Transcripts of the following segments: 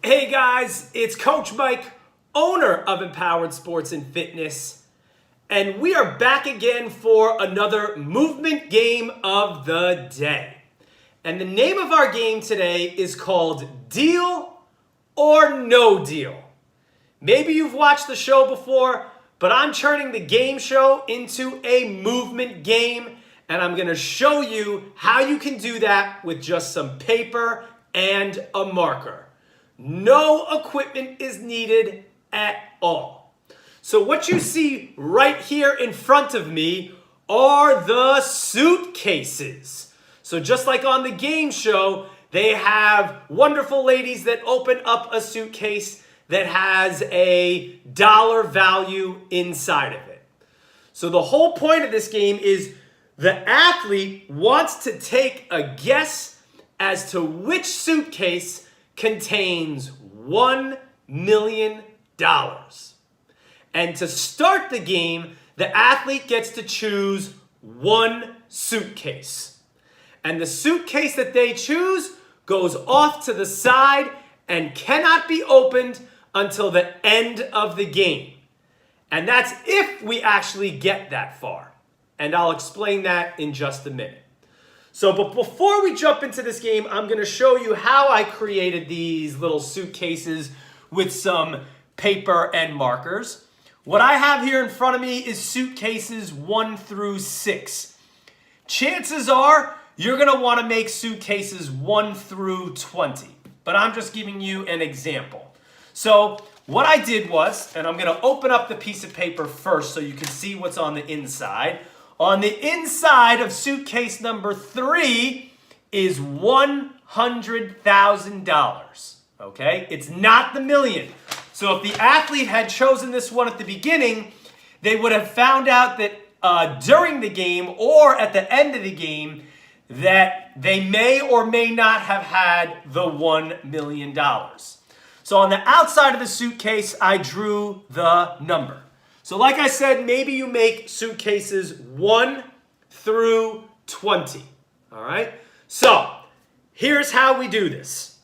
Hey guys, it's Coach Mike, owner of Empowered Sports and Fitness, and we are back again for another movement game of the day. And the name of our game today is called Deal or No Deal. Maybe you've watched the show before, but I'm turning the game show into a movement game, and I'm going to show you how you can do that with just some paper and a marker. No equipment is needed at all. So what you see right here in front of me are the suitcases. So just like on the game show, they have wonderful ladies that open up a suitcase that has a dollar value inside of it. So the whole point of this game is the athlete wants to take a guess as to which suitcase contains $1 million. And to start the game, the athlete gets to choose one suitcase. And the suitcase that they choose goes off to the side and cannot be opened until the end of the game. And that's if we actually get that far. And I'll explain that in just a minute. But before we jump into this game, I'm going to show you how I created these little suitcases with some paper and markers. What I have here in front of me is suitcases 1 through 6. Chances are you're going to want to make suitcases 1 through 20, but I'm just giving you an example. So what I did was, and I'm going to open up the piece of paper first so you can see what's on the inside. On the inside of suitcase number 3 is $100,000, okay? It's not the million. So if the athlete had chosen this one at the beginning, they would have found out that during the game or at the end of the game that they may or may not have had the $1 million. So on the outside of the suitcase, I drew the number. So like I said, maybe you make suitcases 1 through 20, all right? So here's how we do this.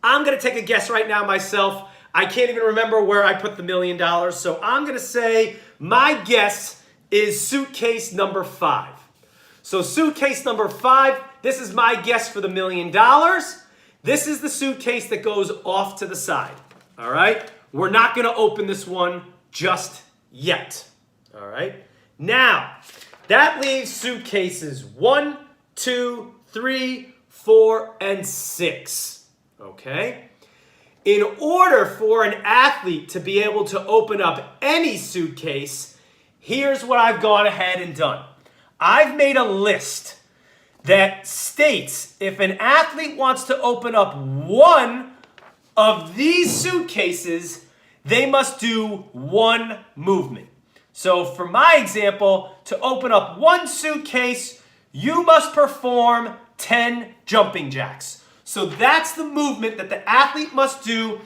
I'm going to take a guess right now myself. I can't even remember where I put the $1 million, so I'm going to say my guess is suitcase number 5. So suitcase number 5, this is my guess for the $1 million. This is the suitcase that goes off to the side, all right? We're not going to open this one just yet. All right. Now, that leaves suitcases 1, 2, 3, 4, and 6. Okay. In order for an athlete to be able to open up any suitcase, here's what I've gone ahead and done. I've made a list that states if an athlete wants to open up one of these suitcases, they must do one movement. So for my example, to open up one suitcase, you must perform 10 jumping jacks. So that's the movement that the athlete must do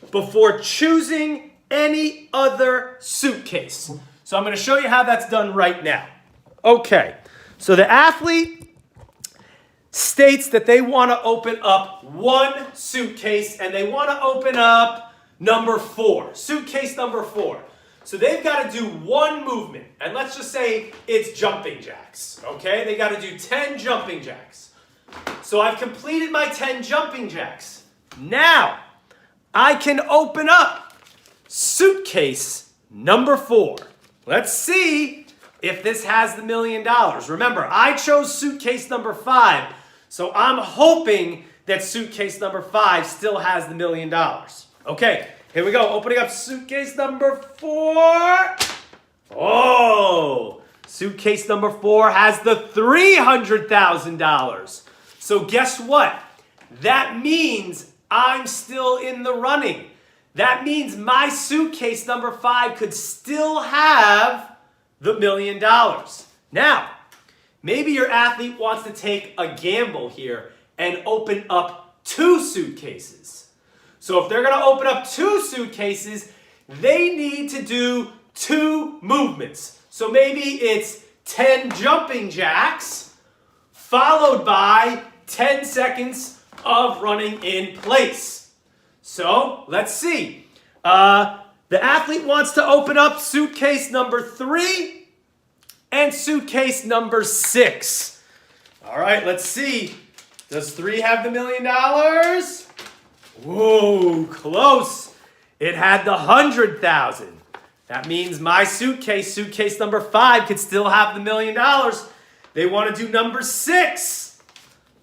before choosing any other suitcase. So I'm going to show you how that's done right now. Okay, so the athlete states that they want to open up one suitcase, and they want to open up number 4, suitcase number 4. So they've got to do one movement. And let's just say it's jumping jacks, okay? They got to do 10 jumping jacks. So I've completed my 10 jumping jacks. Now, I can open up suitcase number 4. Let's see if this has the $1 million. Remember, I chose suitcase number 5. So I'm hoping that suitcase number 5 still has the $1 million. Okay, here we go. Opening up suitcase number 4. Oh, suitcase number 4 has the $300,000. So guess what? That means I'm still in the running. That means my suitcase number 5 could still have the $1 million. Now, maybe your athlete wants to take a gamble here and open up 2 suitcases. So if they're going to open up 2 suitcases, they need to do 2 movements. So maybe it's 10 jumping jacks followed by 10 seconds of running in place. So let's see. The athlete wants to open up suitcase number 3 and suitcase number 6. All right, let's see. Does 3 have the $1 million? Whoa, close. It had the 100,000. That means my suitcase number 5, could still have the $1 million. They want to do number 6.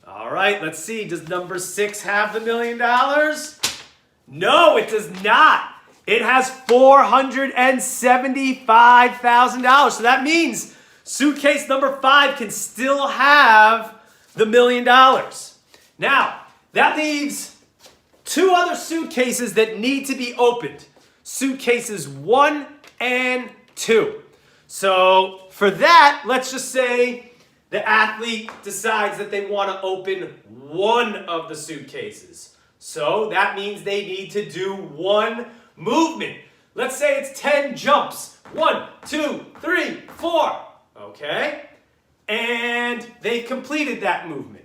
All right, let's see. Does number 6 have the $1 million? No, it does not. It has $475,000. So that means suitcase number 5 can still have the $1 million. Now, that leaves 2 other suitcases that need to be opened. Suitcases 1 and 2. So for that, let's just say the athlete decides that they want to open one of the suitcases. So that means they need to do 1 movement. Let's say it's 10 jumps. 1, 2, 3, 4. Okay? And they've completed that movement.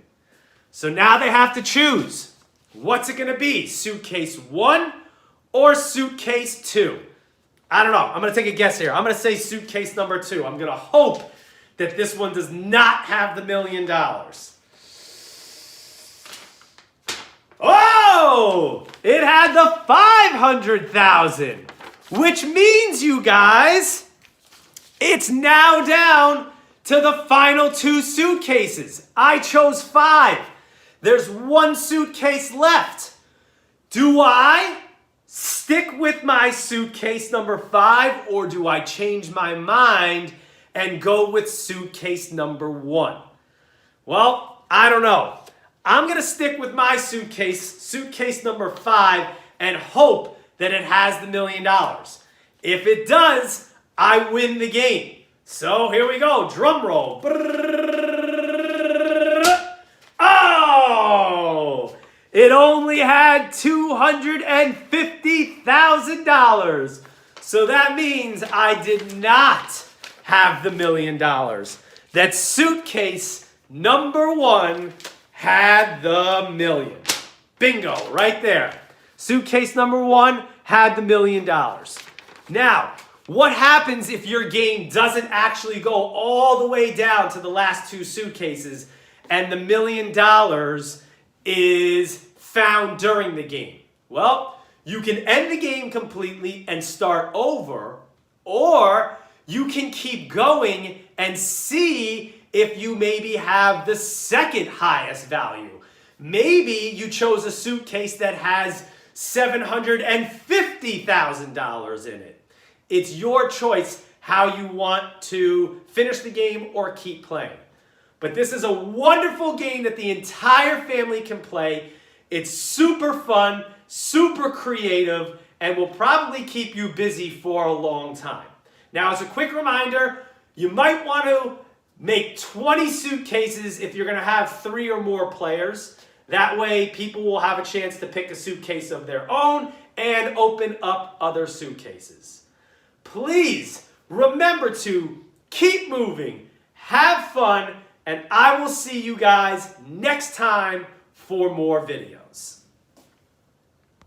So now they have to choose. What's it going to be? Suitcase 1 or suitcase 2? I don't know. I'm going to take a guess here. I'm going to say suitcase number 2. I'm going to hope that this one does not have the $1 million. Oh! It had the 500,000, which means, you guys, it's now down to the final 2 suitcases. I chose 5. There's 1 suitcase left. Do I stick with my suitcase number 5, or do I change my mind and go with suitcase number 1? Well, I don't know. I'm going to stick with my suitcase number 5, and hope that it has the $1 million. If it does, I win the game. So here we go. Drum roll. Oh! It only had $250,000. So that means I did not have the $1 million. That suitcase number 1 had the $1 million. Bingo, right there. Suitcase number 1 had the $1 million. Now, what happens if your game doesn't actually go all the way down to the last 2 suitcases and the $1 million is found during the game? Well, you can end the game completely and start over, or you can keep going and see if you maybe have the second highest value. Maybe you chose a suitcase that has $750,000 in it. It's your choice how you want to finish the game or keep playing. But this is a wonderful game that the entire family can play. It's super fun, super creative, and will probably keep you busy for a long time. Now, as a quick reminder, you might want to make 20 suitcases if you're going to have 3 or more players. That way, people will have a chance to pick a suitcase of their own and open up other suitcases. Please remember to keep moving, have fun, and I will see you guys next time for more videos.